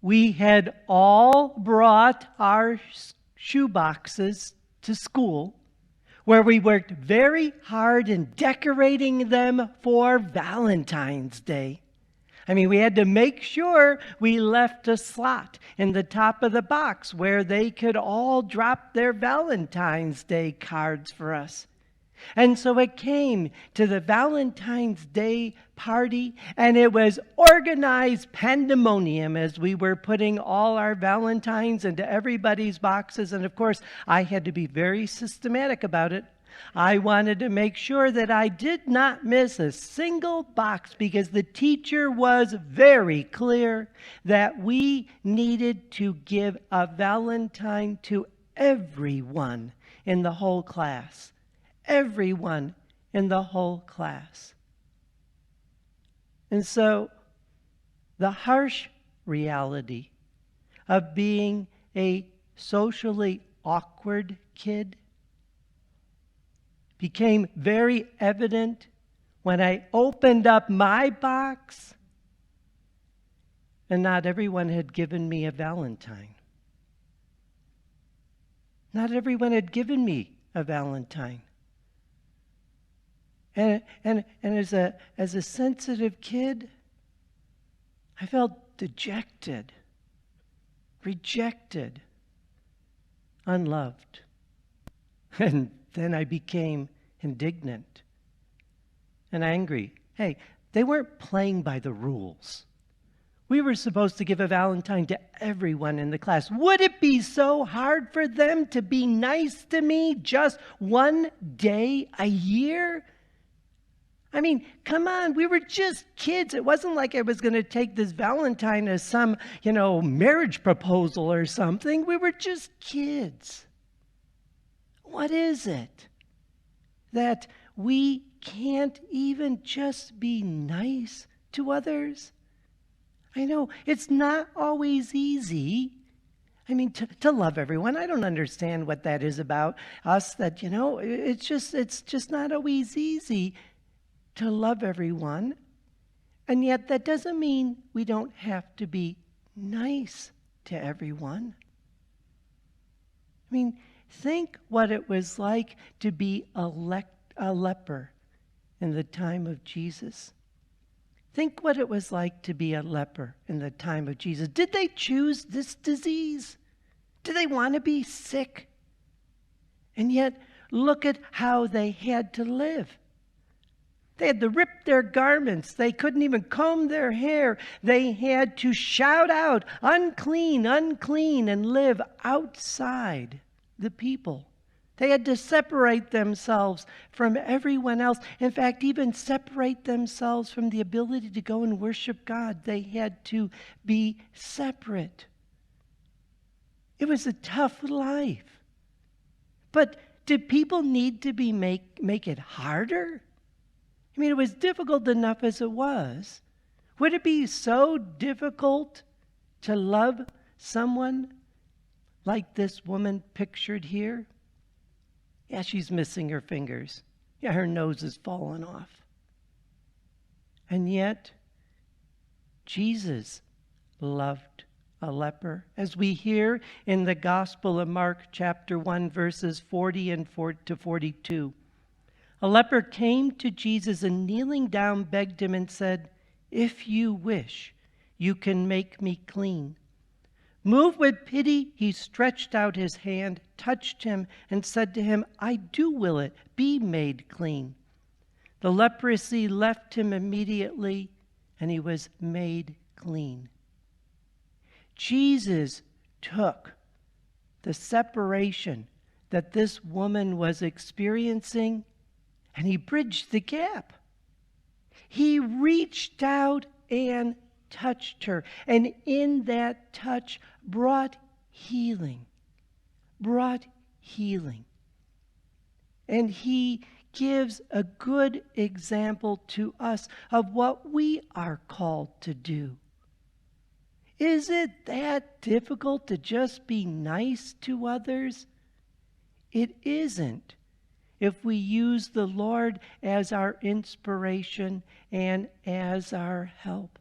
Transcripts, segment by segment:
We had all brought our shoe boxes to school, where we worked very hard in decorating them for Valentine's Day. We had to make sure we left a slot in the top of the box where they could all drop their Valentine's Day cards for us. And so it came to the Valentine's Day party, and it was organized pandemonium as we were putting all our Valentines into everybody's boxes. And of course, I had to be very systematic about it. I wanted to make sure that I did not miss a single box, because the teacher was very clear that we needed to give a Valentine to everyone in the whole class. Everyone in the whole class. And so the harsh reality of being a socially awkward kid became very evident when I opened up my box and not everyone had given me a Valentine. Not everyone had given me a Valentine. And as a sensitive kid, I felt dejected, rejected, unloved. And then I became indignant and angry. Hey, they weren't playing by the rules. We were supposed to give a Valentine to everyone in the class. Would it be so hard for them to be nice to me just one day a year? Come on, we were just kids. It wasn't like I was going to take this Valentine as some, marriage proposal or something. We were just kids. What is it that we can't even just be nice to others? I know it's not always easy. To love everyone. I don't understand what that is about us, that, it's just not always easy to love everyone. And yet that doesn't mean we don't have to be nice to everyone. Think what it was like to be a leper in the time of Jesus. Think what it was like to be a leper in the time of Jesus. Did they choose this disease? Did they want to be sick? And yet, look at how they had to live. They had to rip their garments. They couldn't even comb their hair. They had to shout out, "Unclean, unclean," and live outside the people. They had to separate themselves from everyone else. In fact, even separate themselves from the ability to go and worship God. They had to be separate. It was a tough life. But did people need to make it harder? It was difficult enough as it was. Would it be so difficult to love someone like this woman pictured here? Yeah, she's missing her fingers. Yeah, her nose is falling off. And yet, Jesus loved a leper, as we hear in the Gospel of Mark chapter 1, verses 40 to 42. A leper came to Jesus and, kneeling down, begged him and said, "If you wish, you can make me clean." Moved with pity, he stretched out his hand, touched him, and said to him, "I do will it, be made clean." The leprosy left him immediately, and he was made clean. Jesus took the separation that this woman was experiencing, and he bridged the gap. He reached out and touched her, and in that touch brought healing. And he gives a good example to us of what we are called to do. Is it that difficult to just be nice to others? It isn't, if we use the Lord as our inspiration and as our help.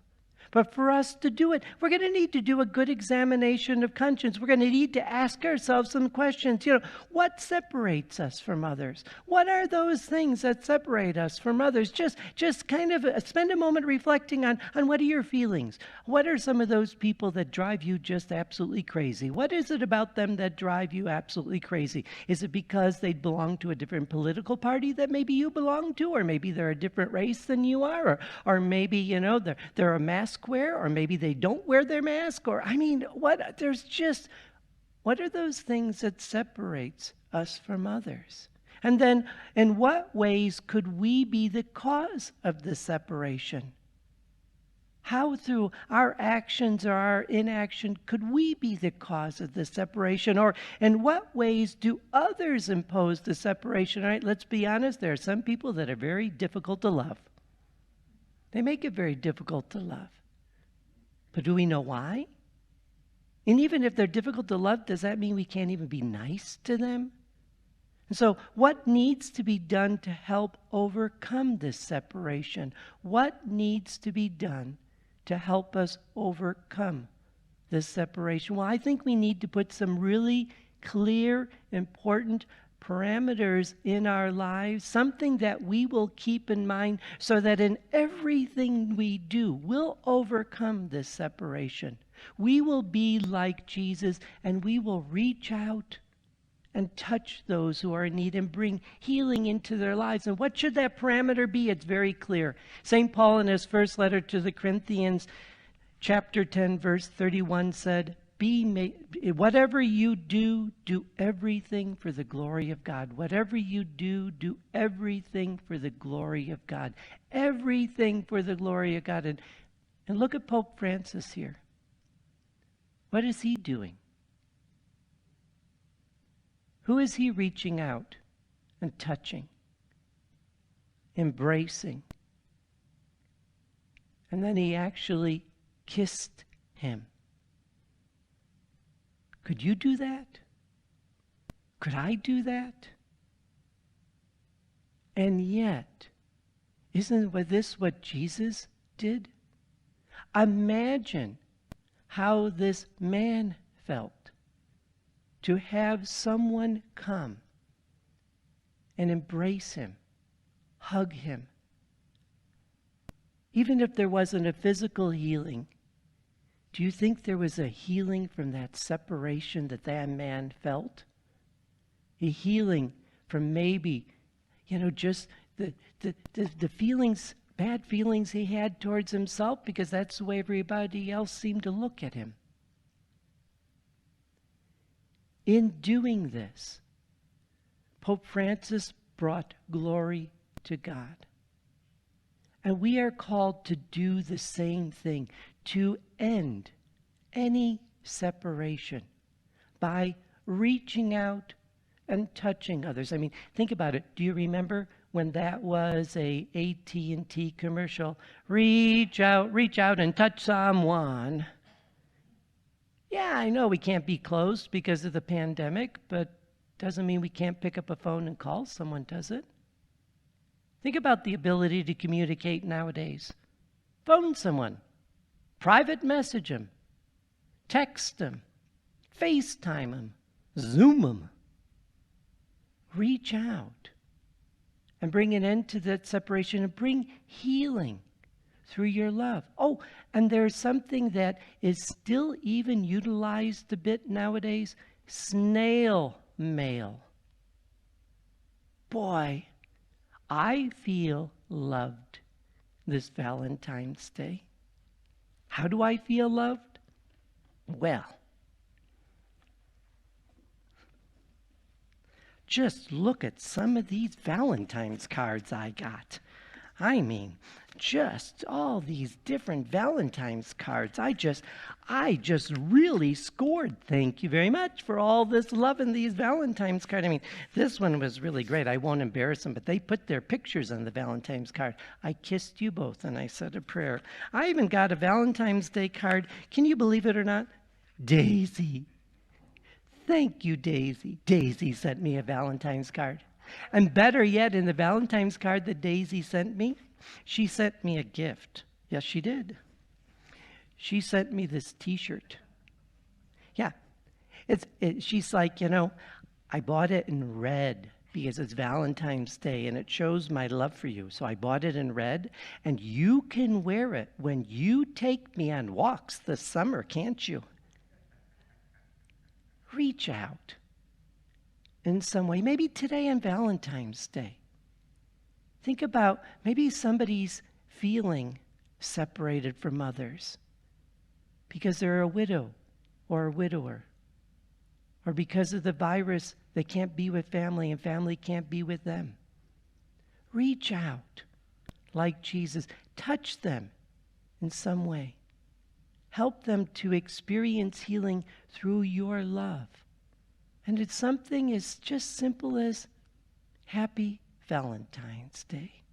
But for us to do it, we're going to need to do a good examination of conscience. We're going to need to ask ourselves some questions. What separates us from others? What are those things that separate us from others? Just kind of spend a moment reflecting on what are your feelings? What are some of those people that drive you just absolutely crazy? What is it about them that drive you absolutely crazy? Is it because they belong to a different political party that maybe you belong to, or maybe they're a different race than you are, or maybe, they're a mask wearer, or maybe they don't wear their mask, what are those things that separates us from others? And then, in what ways could we be the cause of the separation? How, through our actions or our inaction, could we be the cause of the separation? Or in what ways do others impose the separation? All right, let's be honest, there are some people that are very difficult to love. They make it very difficult to love. But do we know why? And even if they're difficult to love, does that mean we can't even be nice to them? And so what needs to be done to help overcome this separation? What needs to be done to help us overcome this separation? Well, I think we need to put some really clear, important parameters in our lives, something that we will keep in mind so that in everything we do, we'll overcome this separation. We will be like Jesus, and we will reach out and touch those who are in need and bring healing into their lives. And what should that parameter be? It's very clear. St. Paul, in his first letter to the Corinthians, chapter 10, verse 31 said, whatever you do, do everything for the glory of God. Whatever you do, do everything for the glory of God. Everything for the glory of God. And look at Pope Francis here. What is he doing? Who is he reaching out and touching, embracing? And then he actually kissed him. Could you do that? Could I do that? And yet, isn't this what Jesus did? Imagine how this man felt to have someone come and embrace him, hug him. Even if there wasn't a physical healing, do you think there was a healing from that separation that man felt? A healing from maybe, just the feelings, bad feelings he had towards himself, because that's the way everybody else seemed to look at him. In doing this, Pope Francis brought glory to God. And we are called to do the same thing, to end any separation by reaching out and touching others. I mean, think about it. Do you remember when that was a AT&T commercial? Reach out and touch someone. Yeah, I know we can't be close because of the pandemic, but doesn't mean we can't pick up a phone and call someone, does it? Think about the ability to communicate nowadays. Phone someone, private message them, text them, FaceTime them, Zoom them. Reach out and bring an end to that separation and bring healing through your love. Oh, and there's something that is still even utilized a bit nowadays, snail mail. Boy, I feel loved this Valentine's Day. How do I feel loved? Well, just look at some of these Valentine's cards I got. I mean, just all these different Valentine's cards. I just really scored. Thank you very much for all this love in these Valentine's cards. I mean, this one was really great. I won't embarrass them, but they put their pictures on the Valentine's card. I kissed you both and I said a prayer. I even got a Valentine's Day card. Can you believe it or not? Daisy. Thank you, Daisy. Daisy sent me a Valentine's card. And better yet, in the Valentine's card that Daisy sent me, she sent me a gift. Yes, she did. She sent me this T-shirt. Yeah, she's like, I bought it in red because it's Valentine's Day and it shows my love for you. So I bought it in red, and you can wear it when you take me on walks this summer, can't you? Reach out in some way, maybe today on Valentine's Day. Think about maybe somebody's feeling separated from others because they're a widow or a widower, or because of the virus, they can't be with family and family can't be with them. Reach out like Jesus. Touch them in some way. Help them to experience healing through your love. And it's something as just simple as Happy Valentine's Day.